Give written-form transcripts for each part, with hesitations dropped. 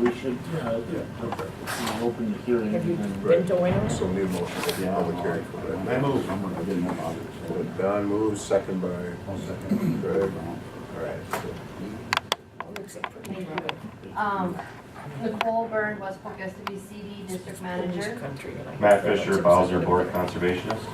we should, open the hearing Have you and been to Wayne? So we need a motion for the public hearing for that. I move. I didn't know about it. So Don moves, second by Greg. All right. Nicole Byrne, West Polk SWCD District Manager. Matt Fisher, Bowser, Board Conservationist.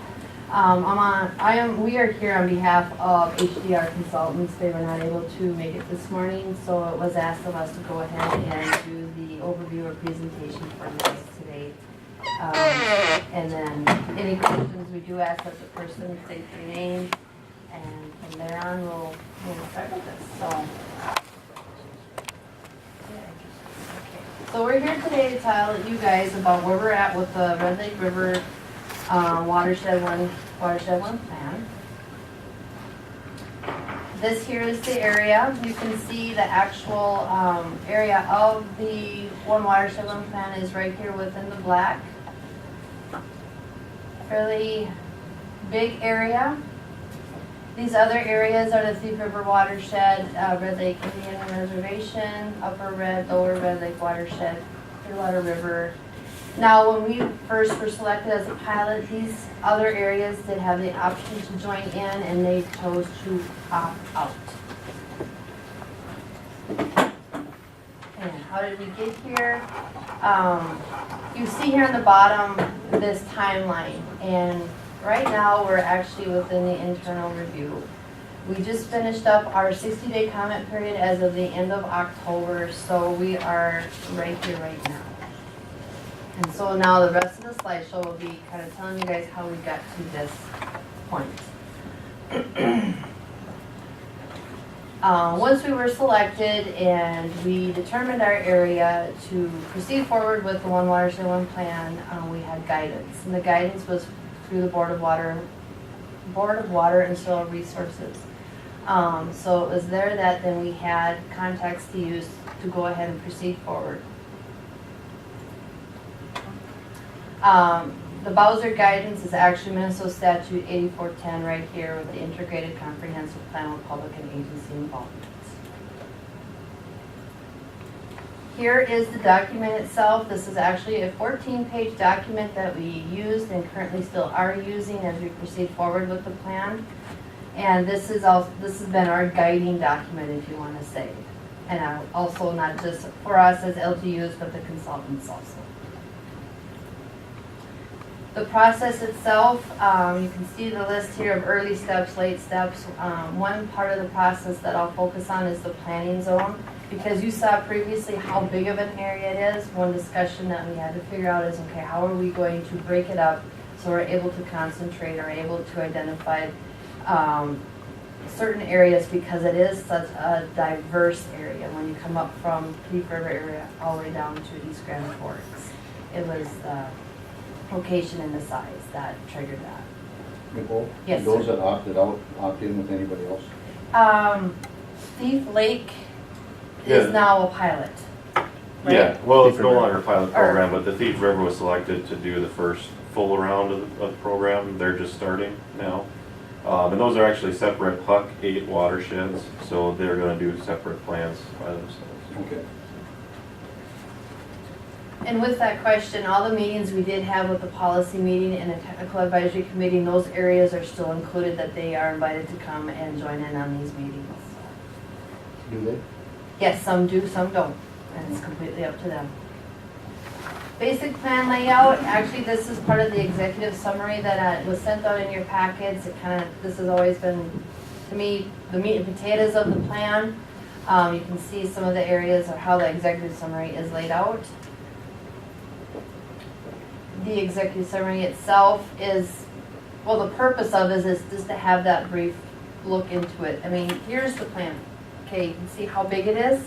We are here on behalf of HDR Consultants. They were not able to make it this morning, so it was asked of us to go ahead and do the overview or presentation for you guys today. And then any questions, we do ask that the person state their name, and from there on, we'll start with this, so. So we're here today to tell you guys about where we're at with the Red Lake River Watershed 1 plan. This here is the area. You can see the actual area of the Watershed 1 plan is right here within the black. Fairly big area. These other areas are the Thief River Watershed, Red Lake Indian Reservation, Upper Red, Lower Red Lake Watershed, Clearwater River. Now, when we first were selected as a pilot, these other areas did have the option to join in, and they chose to opt out. And how did we get here? You see here on the bottom this timeline, and right now we're actually within the internal review. We just finished up our 60-day comment period as of the end of October, so we are right here right now. And so now the rest of the slideshow will be kind of telling you guys how we got to this point. Once we were selected and we determined our area to proceed forward with the One Watershed One plan, we had guidance. And the guidance was through the Board of Water and Soil Resources. So it was there that then we had contacts to use to go ahead and proceed forward. The Bowser guidance is actually Minnesota Statute 8410 right here with the Integrated Comprehensive Plan with Public and Agency Involvement. Here is the document itself. This is actually a 14-page document that we used and currently still are using as we proceed forward with the plan. And this has been our guiding document, if you want to say. And also not just for us as LGUs, but the consultants also. The process itself, you can see the list here of early steps, late steps. One part of the process that I'll focus on is the planning zone, because you saw previously how big of an area it is. One discussion that we had to figure out is, okay, how are we going to break it up so we're able to concentrate or able to identify certain areas, because it is such a diverse area when you come up from Thief River area all the way down to East Grand Forks. It was location and the size that triggered that. Nicole? Yes, Those sir. that opted out, opt in with anybody else? Thief Lake Yeah. is now a pilot. Right? Yeah, well, it's Thief no River. longer a pilot program, but the Thief River was selected to do the first full round of the program. They're just starting now. And those are actually separate Huck 8 watersheds, so they're gonna do separate plans by themselves. Okay. And with that question, all the meetings we did have with the policy meeting and the technical advisory committee, those areas are still included, that they are invited to come and join in on these meetings. Do they? Yes, some do, some don't, and it's completely up to them. Basic plan layout, actually this is part of the executive summary that was sent out in your packets. This has always been, to me, the meat and potatoes of the plan. You can see some of the areas of how the executive summary is laid out. The executive summary itself is, well, the purpose of it is just to have that brief look into it. I mean, here's the plan. Okay, you can see how big it is,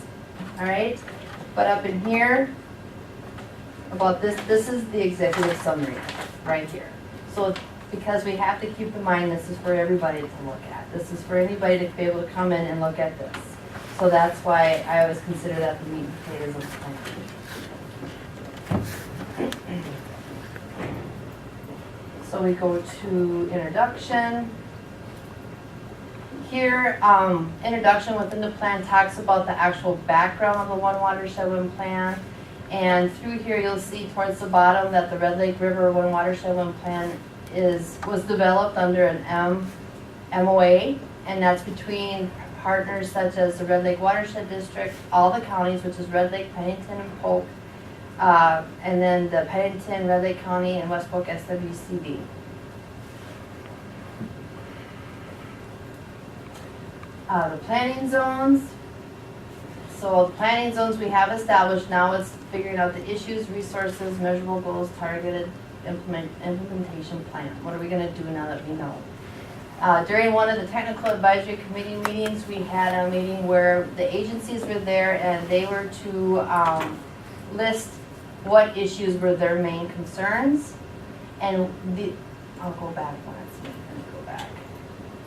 all right? But up in here, about this is the executive summary right here. So because we have to keep in mind this is for everybody to look at. This is for anybody to be able to come in and look at this. So that's why I always consider that the meat and potatoes of the plan. So we go to introduction. here, introduction within the plan talks about the actual background of the One Watershed One plan. And through here, you'll see towards the bottom that the Red Lake River One Watershed One plan was developed under an MOA, and that's between partners such as the Red Lake Watershed District, all the counties, which is Red Lake, Pennington, and Polk, and then the Pennington, Red Lake County, and West Polk SWCD. The planning zones. So the planning zones we have established now is figuring out the issues, resources, measurable goals, targeted implementation plan. What are we going to do now that we know? During one of the technical advisory committee meetings, we had a meeting where the agencies were there and they were to list what issues were their main concerns. And I'll go back one.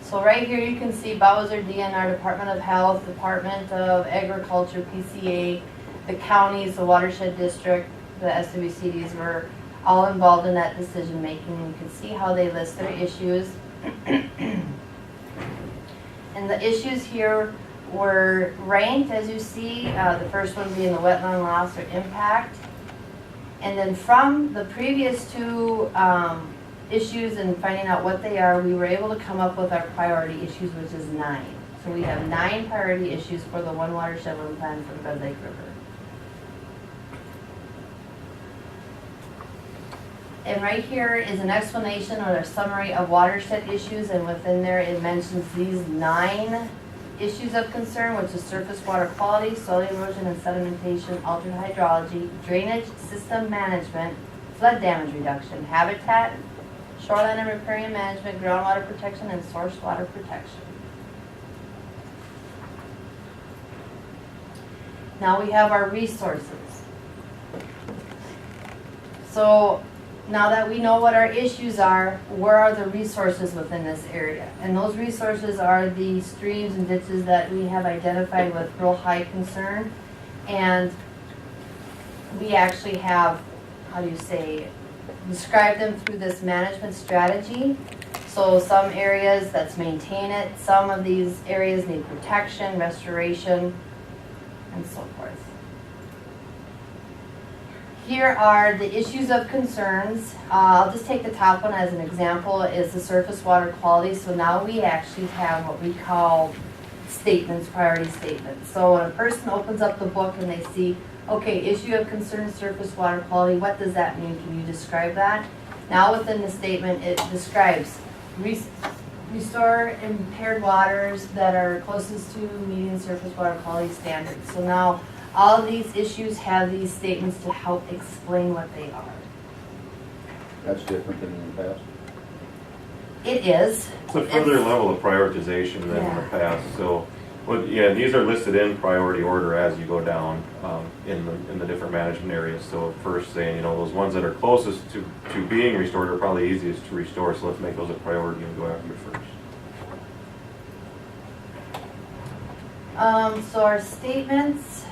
So right here you can see Bowser, DNR, Department of Health, Department of Agriculture, PCA, the counties, the Watershed District, the SWCDs were all involved in that decision making. You can see how they list their issues. And the issues here were ranked, as you see, the first one being the wetland loss or impact. And then from the previous two issues and finding out what they are, we were able to come up with our priority issues, which is 9. So we have 9 priority issues for the One Watershed One plan for the Red Lake River. And right here is an explanation or a summary of watershed issues, and within there it mentions these 9 issues of concern, which is surface water quality, soil erosion and sedimentation, altered hydrology, drainage system management, flood damage reduction, habitat, shoreline and riparian management, groundwater protection, and source water protection. Now we have our resources. So now that we know what our issues are, where are the resources within this area? And those resources are the streams and ditches that we have identified with real high concern. And we actually have, describe them through this management strategy. So some areas, that's maintain it. Some of these areas need protection, restoration, and so forth. Here are the issues of concerns. I'll just take the top one as an example, is the surface water quality. So now we actually have what we call statements, priority statements. So when a person opens up the book and they see, okay, issue of concern, surface water quality, what does that mean? Can you describe that? Now within the statement, it describes restore impaired waters that are closest to meeting surface water quality standards. So now all of these issues have these statements to help explain what they are. That's different than in the past. It is. It's a further level of prioritization than in the past. So, these are listed in priority order as you go down in the different management areas. So first saying, those ones that are closest to being restored are probably easiest to restore. So let's make those a priority and go after first. So our statements,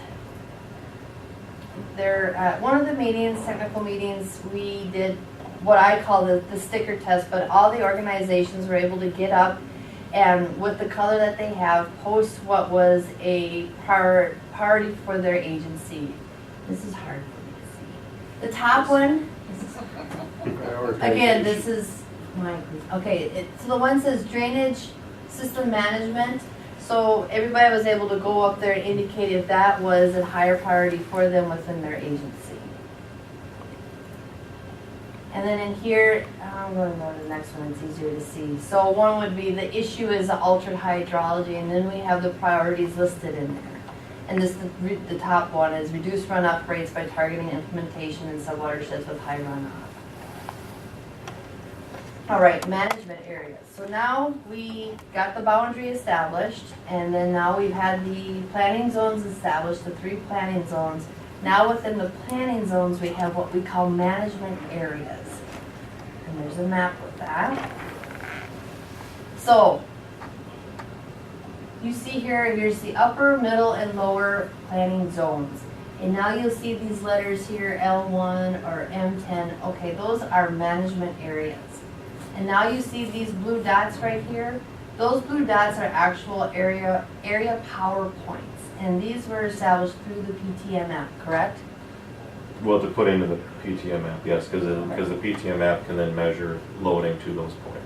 at one of the meetings, technical meetings, we did what I call the sticker test, but all the organizations were able to get up and with the color that they have, post what was a priority for their agency. This is hard for me to see. The top one, again, this is mine. Okay, so the one says drainage system management. So everybody was able to go up there and indicate if that was a higher priority for them within their agency. And then in here, I'm going to go to the next one, it's easier to see. So one would be the issue is altered hydrology, and then we have the priorities listed in there. And this, the top one is reduce runoff rates by targeting implementation in subwatersheds with high runoff. All right, management areas. So now we got the boundary established, and then now we've had the planning zones established, the 3 planning zones. Now within the planning zones, we have what we call management areas. And there's a map with that. So, you see here's the upper, middle, and lower planning zones. And now you'll see these letters here, L1 or M10. Okay, those are management areas. And now you see these blue dots right here. Those blue dots are actual area power points, and these were established through the PTM app, correct? Well, to put into the PTM app, yes, because the PTM app can then measure loading to those points.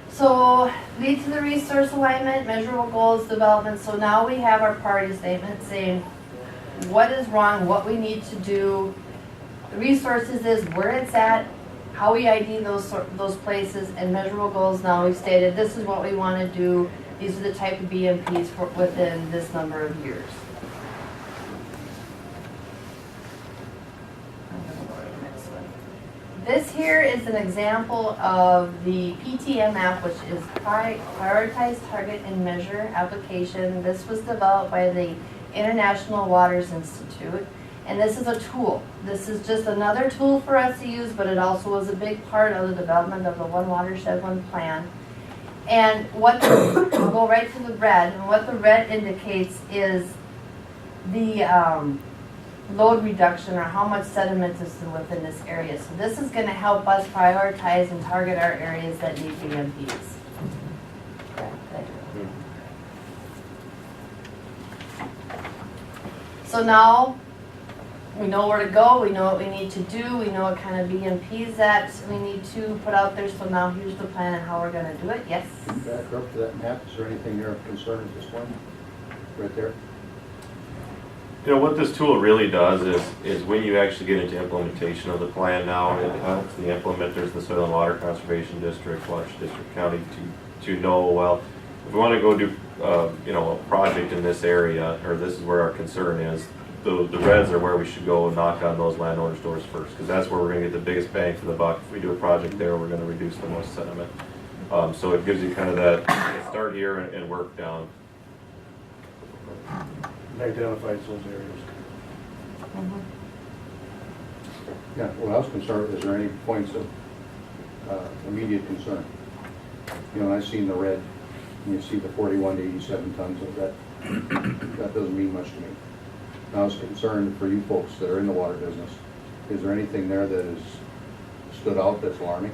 So, lead to the resource alignment, measurable goals, development. So now we have our priority statement saying what is wrong, what we need to do. The resources is where it's at, how we ID those places, and measurable goals. Now we've stated this is what we want to do. These are the type of BMPs for within this number of years. This here is an example of the PTM app, which is Prioritize, Target, and Measure application. This was developed by the International Waters Institute, and this is a tool. This is just another tool for us to use, but it also was a big part of the development of the One Watershed, One Plan. And what I'll go right to the red, and what the red indicates is the load reduction, or how much sediment is within this area. So this is going to help us prioritize and target our areas that need BMPs. So now we know where to go, we know what we need to do, we know what kind of BMPs that we need to put out there. So now here's the plan and how we're going to do it. Yes? Can you back up to that map? Is there anything there of concern at this point? Right there? You know, what this tool really does is when you actually get into implementation of the plan now, it helps the implementers, the Soil and Water Conservation District, Watershed District County, to know, well, if we want to go do, you know, a project in this area, or this is where our concern is, the reds are where we should go and knock on those landowners' doors first, because that's where we're going to get the biggest bang for the buck. If we do a project there, we're going to reduce the most sediment. So it gives you kind of that start here and work down. Identifies those areas. Yeah, what I was concerned with, is there any points of immediate concern? You know, I've seen the red, and you see the 41 to 87 tons of that. That doesn't mean much to me. And I was concerned for you folks that are in the water business. Is there anything there that has stood out that's alarming?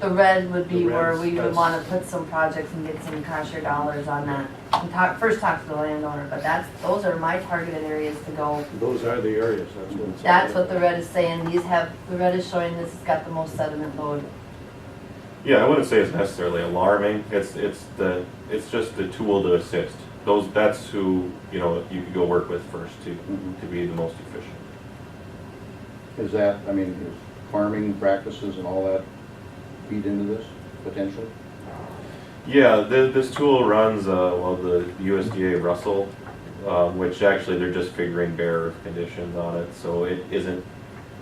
The red would be The where reds, we would that's- want to put some projects and get some cash or dollars on that. And first talk to the landowner, but those are my targeted areas to go. Those are the areas, that's what it's. That's what the red is saying. The red is showing this has got the most sediment load. Yeah, I wouldn't say it's necessarily alarming. It's just a tool to assist. That's who, you know, you could go work with first to be the most efficient. Is that, I mean, is farming practices and all that feed into this potentially? Yeah, this tool runs well, the USDA Russell, which actually they're just figuring bare earth conditions on it, so it isn't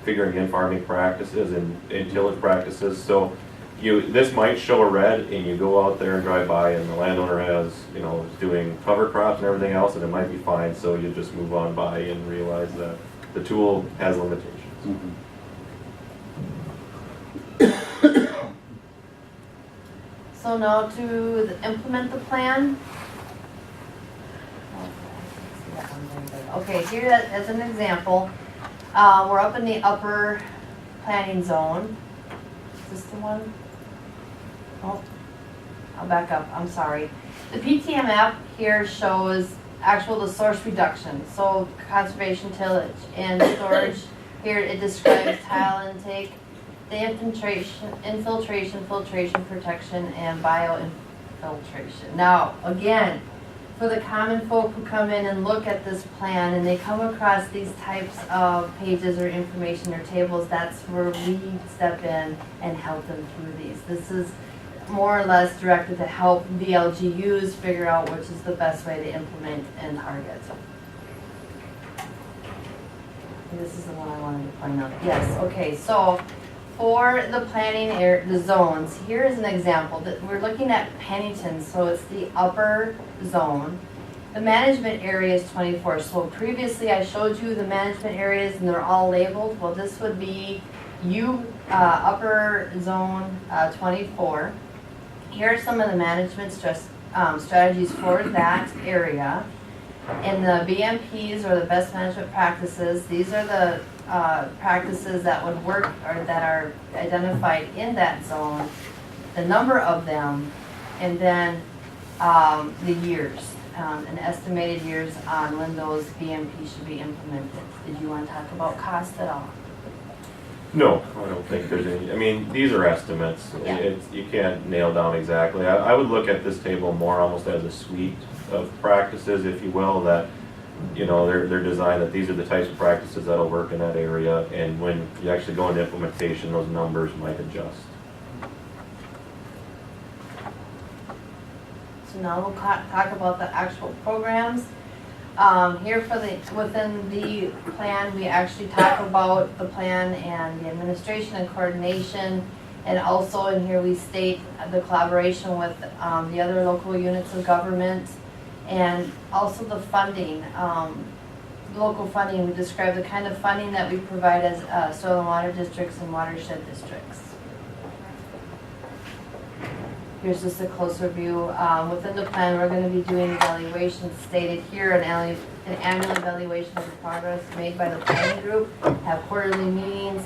figuring in farming practices and tillage practices. So this might show a red, and you go out there and drive by, and the landowner has, you know, is doing cover crops and everything else, and it might be fine. So you just move on by and realize that the tool has limitations. Mm-hmm. So now to implement the plan. Okay, here as an example, we're up in the upper planning zone. Is this the one? Oh, I'll back up, I'm sorry. The PTM app here shows the source reduction, so conservation tillage and storage. Here it describes tile intake, the infiltration, filtration, protection, and bioinfiltration. Now, again, for the common folk who come in and look at this plan and they come across these types of pages or information or tables, that's where we step in and help them through these. This is more or less directed to help VLGUs figure out which is the best way to implement and target. This is the one I wanted to point out. Yes, okay, so for the planning the zones, here is an example that we're looking at Pennington, so it's the upper zone. The management area is 24. So previously I showed you the management areas and they're all labeled. Well, this would be upper zone 24. Here are some of the management strategies for that area. And the BMPs, or the best management practices, these are the practices that would work, or that are identified in that zone, the number of them, and then the years, and estimated years on when those BMPs should be implemented. Did you want to talk about cost at all? No, I don't think there's any, I mean, these are estimates. Yeah. You can't nail down exactly. I would look at this table more almost as a suite of practices, if you will, that, you know, they're designed that these are the types of practices that'll work in that area, and when you actually go into implementation, those numbers might adjust. So now we'll talk about the actual programs. Here for within the plan, we actually talk about the plan and the administration and coordination. And also in here we state the collaboration with the other local units of government, and also the funding, local funding. We describe the kind of funding that we provide as soil and water districts and watershed districts. Here's just a closer view. Within the plan, we're going to be doing evaluations stated here, an annual evaluation of the progress made by the planning group, have quarterly meetings,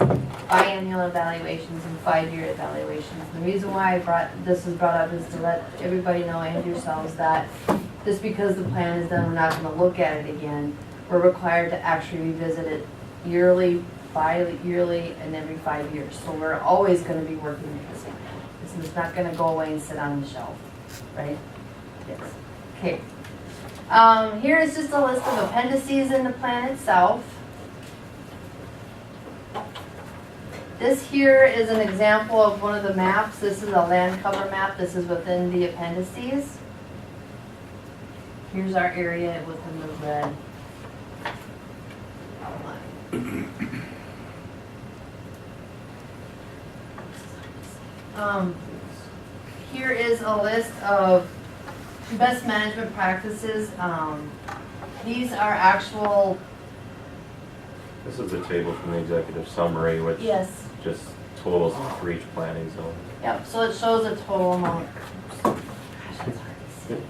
biannual evaluations, and 5-year evaluations. The reason why this was brought up is to let everybody know and yourselves that just because the plan is done, we're not going to look at it again. We're required to actually revisit it yearly, bi-yearly, and every 5 years. So we're always going to be working with this plan. This is not going to go away and sit on the shelf, right? Yes. Okay. Here is just a list of appendices in the plan itself. This here is an example of one of the maps. This is a land cover map. This is within the appendices. Here's our area within the red outline. Here is a list of best management practices. These are actual. This is a table from the executive summary, which Yes. just totals for each planning zone. Yep. So it shows a total amount. Gosh, it's hard to see.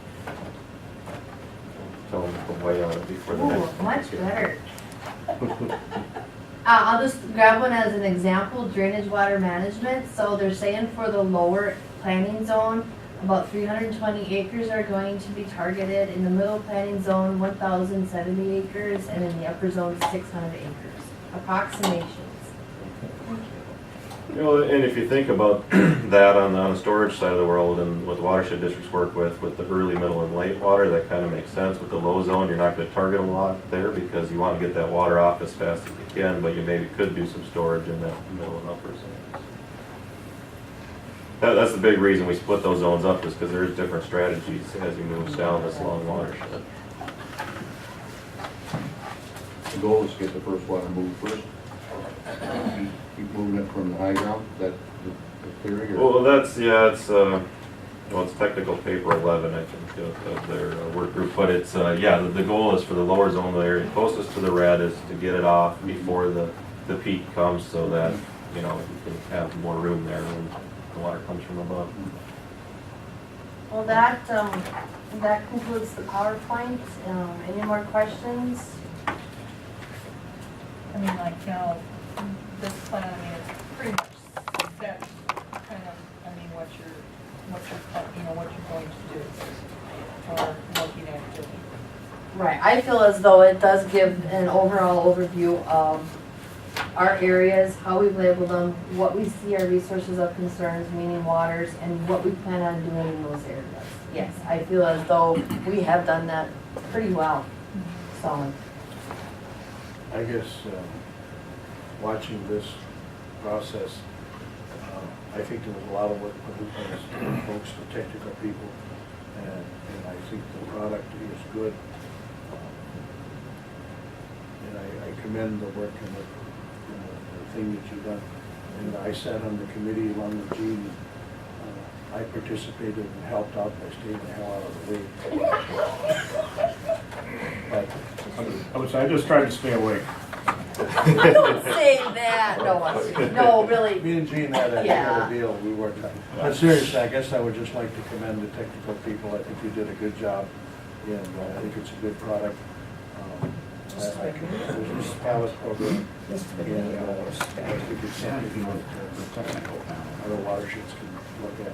Tell them to put white on it before the Ooh, next one. much better. I'll just grab one as an example, drainage water management. So they're saying for the lower planning zone, about 320 acres are going to be targeted. In the middle planning zone, 1,070 acres, and in the upper zone, 600 acres. Approximations. You know, and if you think about that on the storage side of the world, and what the watershed districts work with the early, middle, and late water, that kind of makes sense. With the low zone, you're not going to target a lot there because you want to get that water off as fast as you can, but you maybe could do some storage in that middle and upper zones. That's the big reason we split those zones up, is because there's different strategies as you move down this long watershed. The goal is to get the first water moved first. Keep moving it from the high ground, is that the theory? Or? Well, that's, yeah, it's, well, it's technical paper 11, I think, of their work group, but it's, yeah, the goal is for the lower zone, the area closest to the red, is to get it off before the peak comes, so that, you know, you can have more room there when the water comes from above. Well, that concludes the PowerPoint. Any more questions? I mean, like now, this plan, I mean, it's pretty much set, kind of, I mean, what you're going to do, or looking at doing. Right, I feel as though it does give an overall overview of our areas, how we've labeled them, what we see our resources of concerns, meaning waters, and what we plan on doing in those areas. Yes, I feel as though we have done that pretty well, so. I guess, watching this process, I think there was a lot of work put by the folks, the technical people, and I think the product is good. And I commend the work and the thing that you've done. And I sat on the committee along with Gene. I participated and helped out by staying the hell out of the way. But I just tried to stay awake. Don't say that, no, really. Me and Gene had a deal, we worked on. But seriously, I guess I would just like to commend the technical people. I think you did a good job. and I think it's a good product. I think there's a pilot program, and I think it's something that the technical other watersheds can look at.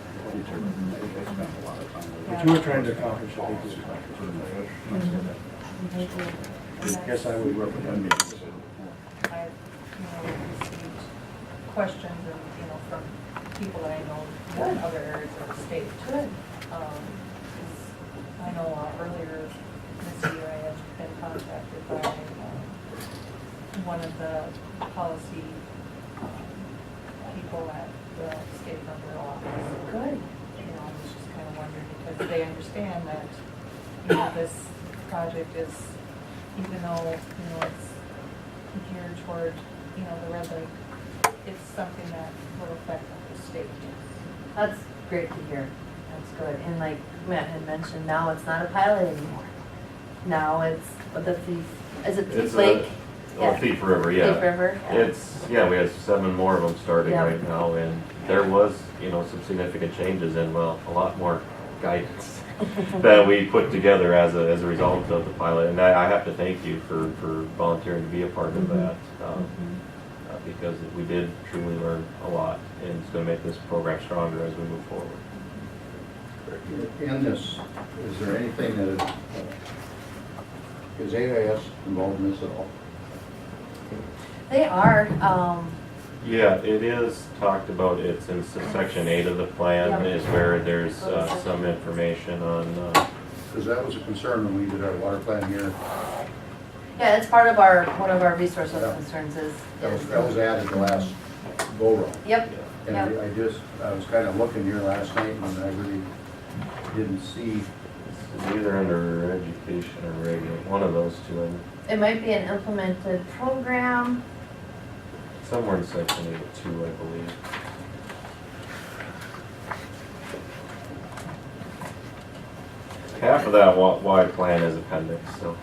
But you were trying to accomplish, I think, is I guess I would recommend it. I, received questions and, from people that I know in other areas of the state. Good. I know earlier this year I had been contacted by one of the policy people at the state member office. Good. I was just kind of wondering because they understand that, this project is, even though, it's geared toward, the red lake, it's something that will affect the state. That's great to hear. That's good. And like Matt had mentioned, now it's not a pilot anymore. Now it's the Thief, is it Thief It's Lake? Thief River, yeah. Thief River, yeah. We have 7 more of them starting Yeah. right now, and there was, some significant changes and, well, a lot more guidance that we put together as a result of the pilot. And I have to thank you for volunteering to be a part of that, because we did truly learn a lot, and it's going to make this program stronger as we move forward. In this, is there anything that is AIS involved in this at all? They are, Yeah, it is talked about, it's in section 8 of the plan, Yep. is where there's some information on, Because that was a concern when we did our water plan here. yeah, it's part of one of our resource of Yeah. concerns is. That was added the last go round. Yep, And yep. I was kind of looking here last night and I really didn't see. it's either under education or regular, one of those two, and It might be an implemented program. somewhere in section 8 too, I believe. Half of that wide plan is appendix, so.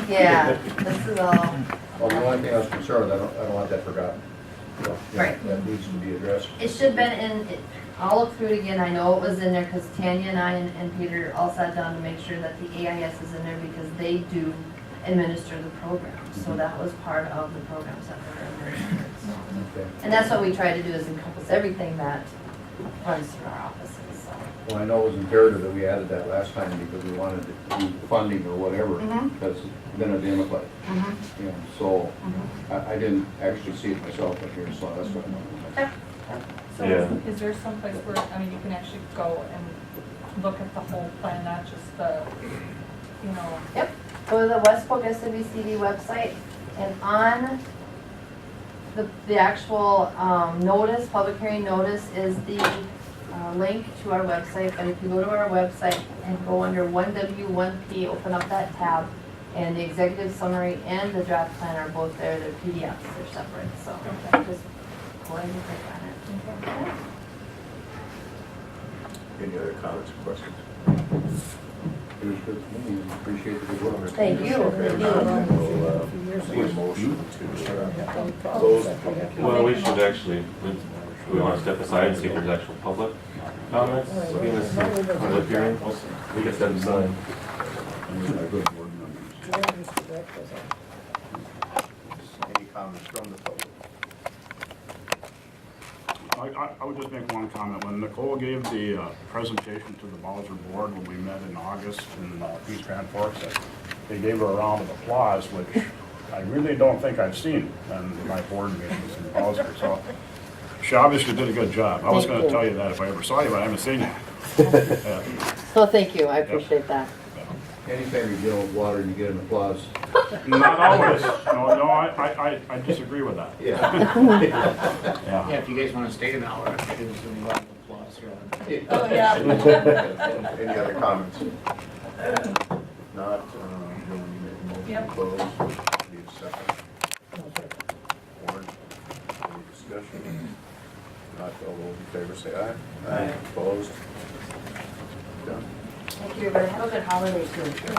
Yeah, this is all, Well, the only thing I was concerned with, I don't want that forgotten. You know, Right. That needs to be addressed. it should have been in, I'll look through it again. I know it was in there because Tanya and I and Peter all sat down to make sure that the AIS is in there because they do administer the program. So that was part of the programs that were administered. So. Okay. And that's what we try to do is encompass everything that runs through our offices, so. Well, I know it was imperative that we added that last time because we wanted to do funding or whatever, Mhm. because it's been identified. Mhm. You know, so Mhm. I didn't actually see it myself up here, so that's what I'm. Okay. So Yeah. is there some place where, you can actually go and look at the whole plan, not just the, Yep, go to the West Polk SWCD website, and on the actual notice, public hearing notice, is the link to our website. But if you go to our website and go under 1W, 1P, open up that tab, and the executive summary and the draft plan are both there. They're PDFs, they're separate, so just go ahead and click on it. Any other comments or questions? It was good to me, and appreciate the good work. Thank you. Okay, now we'll need a motion to close the public hearing. Well, we should actually, we want to step aside and see if there's actual public comments in this public hearing. We can step aside. Any comments from the public? I would just make one comment. When Nicole gave the presentation to the Bowser board when we met in August in East Grand Forks, they gave her a round of applause, which I really don't think I've seen in my board meetings in Bowser. So she obviously did a good job. I was going to tell you that if I ever saw you, but I haven't seen you. Yeah. So thank you, I appreciate that. Anytime you deal with water and you get an applause. Not always. No, I disagree with that. Yeah. Yeah, if you guys want to stay an hour, I could do some round of applause here. Oh, yeah. Any other comments? Not, we'll need a motion to Yep. close. Need a second. Warren, any discussion? Not, all those in favor say aye. Aye. Opposed? Done. Thank you, everybody. Have a good holiday too.